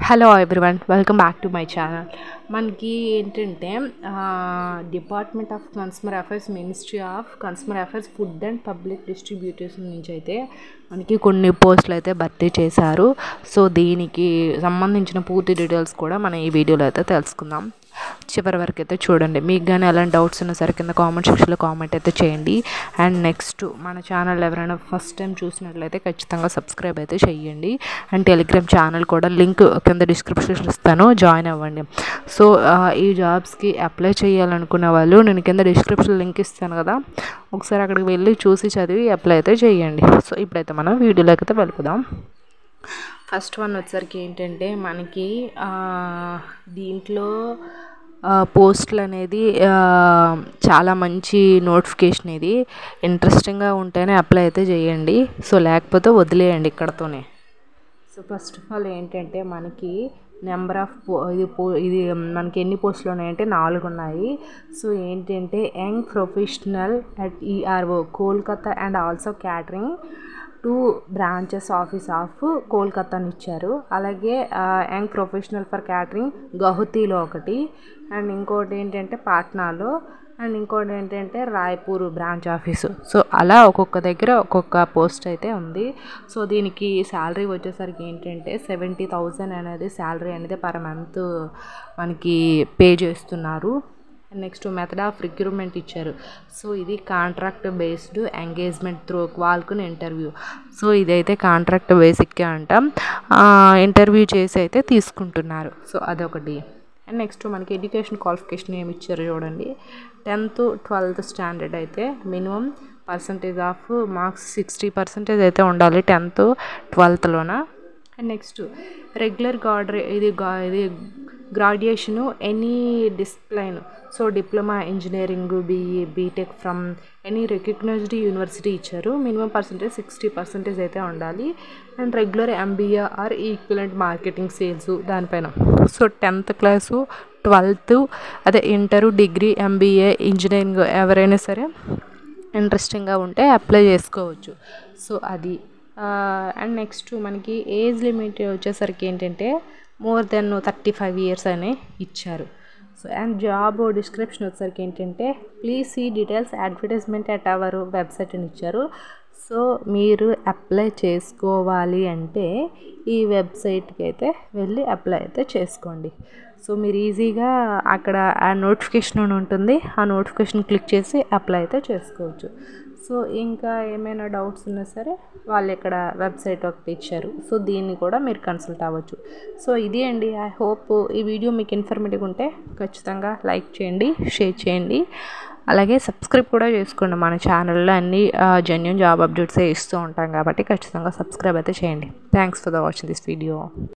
Hello everyone, welcome back to my channel. మనకి ఏంటంటే department of consumer affairs, ministry of consumer affairs, food and public distributors నుంచి అయితే మనకి కొన్ని పోస్టులు అయితే భర్తీ చేశారు. సో దీనికి సంబంధించిన పూర్తి డీటెయిల్స్ కూడా మనం ఈ వీడియోలో అయితే తెలుసుకుందాం. చివరి వరకు అయితే చూడండి. మీకు కానీ ఎలాంటి డౌట్స్ ఉన్నా సరే కింద కామెంట్ సెక్షన్లో కామెంట్ అయితే చేయండి. అండ్ నెక్స్ట్ మన ఛానల్ ఎవరైనా ఫస్ట్ టైం చూసినట్లయితే ఖచ్చితంగా సబ్స్క్రైబ్ అయితే చేయండి. అండ్ టెలిగ్రామ్ ఛానల్ కూడా లింక్ కింద డిస్క్రిప్షన్ ఇస్తాను, జాయిన్ అవ్వండి. సో ఈ జాబ్స్కి అప్లై చేయాలనుకునే వాళ్ళు నేను కింద డిస్క్రిప్షన్ లింక్ ఇస్తాను కదా, ఒకసారి అక్కడికి వెళ్ళి చూసి చదివి అప్లై అయితే చేయండి. సో ఇప్పుడైతే మనం వీడియోలోకి అయితే వెళ్ళిపోదాం. ఫస్ట్ వన్ వచ్చేసరికి ఏంటంటే మనకి దీంట్లో పోస్టులు అనేది చాలా మంచి నోటిఫికేషన్. ఇది ఇంట్రెస్టింగ్గా ఉంటేనే అప్లై అయితే చేయండి, సో లేకపోతే వదిలేయండి ఇక్కడతోనే. సో ఫస్ట్ ఆఫ్ ఆల్ ఏంటంటే మనకి నెంబర్ ఆఫ్ ఇది మనకి ఎన్ని పోస్టులు ఉన్నాయంటే 4 ఉన్నాయి. సో ఏంటంటే young professional at ERO Kolkata and also catering 2 branches office of కోల్కతాని ఇచ్చారు. అలాగే యంగ్ ప్రొఫెషనల్ ఫర్ క్యాటరింగ్ గౌహతిలో ఒకటి, అండ్ ఇంకోటి ఏంటంటే పాట్నాలో, అండ్ ఇంకోటి ఏంటంటే రాయ్పూర్ బ్రాంచ్ ఆఫీసు. సో అలా ఒక్కొక్క దగ్గర ఒక్కొక్క పోస్ట్ అయితే ఉంది. సో దీనికి శాలరీ వచ్చేసరికి ఏంటంటే 70,000 అనేది శాలరీ అనేది పర్ మంత్ మనకి పే చేస్తున్నారు. నెక్స్ట్ మెథడ్ ఆఫ్ రిక్రూట్మెంట్ ఇచ్చారు. సో ఇది contract based engagement through walk in interview. So ఇదైతే కాంట్రాక్ట్ బేసిక్గా అంటాం, ఇంటర్వ్యూ చేసి అయితే తీసుకుంటున్నారు. సో అదొకటి. అండ్ నెక్స్ట్ మనకి ఎడ్యుకేషన్ క్వాలిఫికేషన్ ఏమి ఇచ్చారు చూడండి. 10th 12th స్టాండర్డ్ అయితే మినిమం పర్సంటేజ్ ఆఫ్ మార్క్స్ 60% అయితే ఉండాలి 10th 12thలోన. అండ్ నెక్స్ట్ రెగ్యులర్ ఇది graduation any discipline. So diploma engineering, BE, BTech from any recognized university ఇచ్చారు. మినిమం పర్సంటేజ్ 60% అయితే ఉండాలి. And regular MBA or equivalent marketing sales దానిపైన. So 10th class 12th అదే inter, degree, MBA, engineering ఎవరైనా సరే ఇంట్రెస్టింగ్గా ఉంటే అప్లై చేసుకోవచ్చు. సో అది. అండ్ నెక్స్ట్ మనకి ఏజ్ లిమిట్ వచ్చేసరికి ఏంటంటే మోర్ దెన్ 35 years అని ఇచ్చారు. సో అండ్ జాబ్ డిస్క్రిప్షన్ వచ్చేసరికి ఏంటంటే please see details advertisement at our website అని ఇచ్చారు. సో మీరు అప్లై చేసుకోవాలి అంటే ఈ వెబ్సైట్కి అయితే వెళ్ళి అప్లై అయితే చేసుకోండి. సో మీరు ఈజీగా అక్కడ ఆ నోటిఫికేషన్ అని ఉంటుంది, ఆ నోటిఫికేషన్ క్లిక్ చేసి అప్లై అయితే చేసుకోవచ్చు. సో ఇంకా ఏమైనా డౌట్స్ ఉన్నా సరే వాళ్ళు ఇక్కడ వెబ్సైట్ ఒకటి ఇచ్చారు, సో దీన్ని కూడా మీరు కన్సల్ట్ అవ్వచ్చు. సో ఇది అండి. ఐ హోప్ ఈ వీడియో మీకు ఇన్ఫర్మేటివ్ ఉంటే ఖచ్చితంగా లైక్ చేయండి, షేర్ చేయండి, అలాగే సబ్స్క్రైబ్ కూడా చేసుకోండి. మన ఛానల్లో అన్ని జెన్యూన్ జాబ్ అప్డేట్సే ఇస్తూ ఉంటాం కాబట్టి ఖచ్చితంగా సబ్స్క్రైబ్ అయితే చేయండి. Thanks for the watching this video.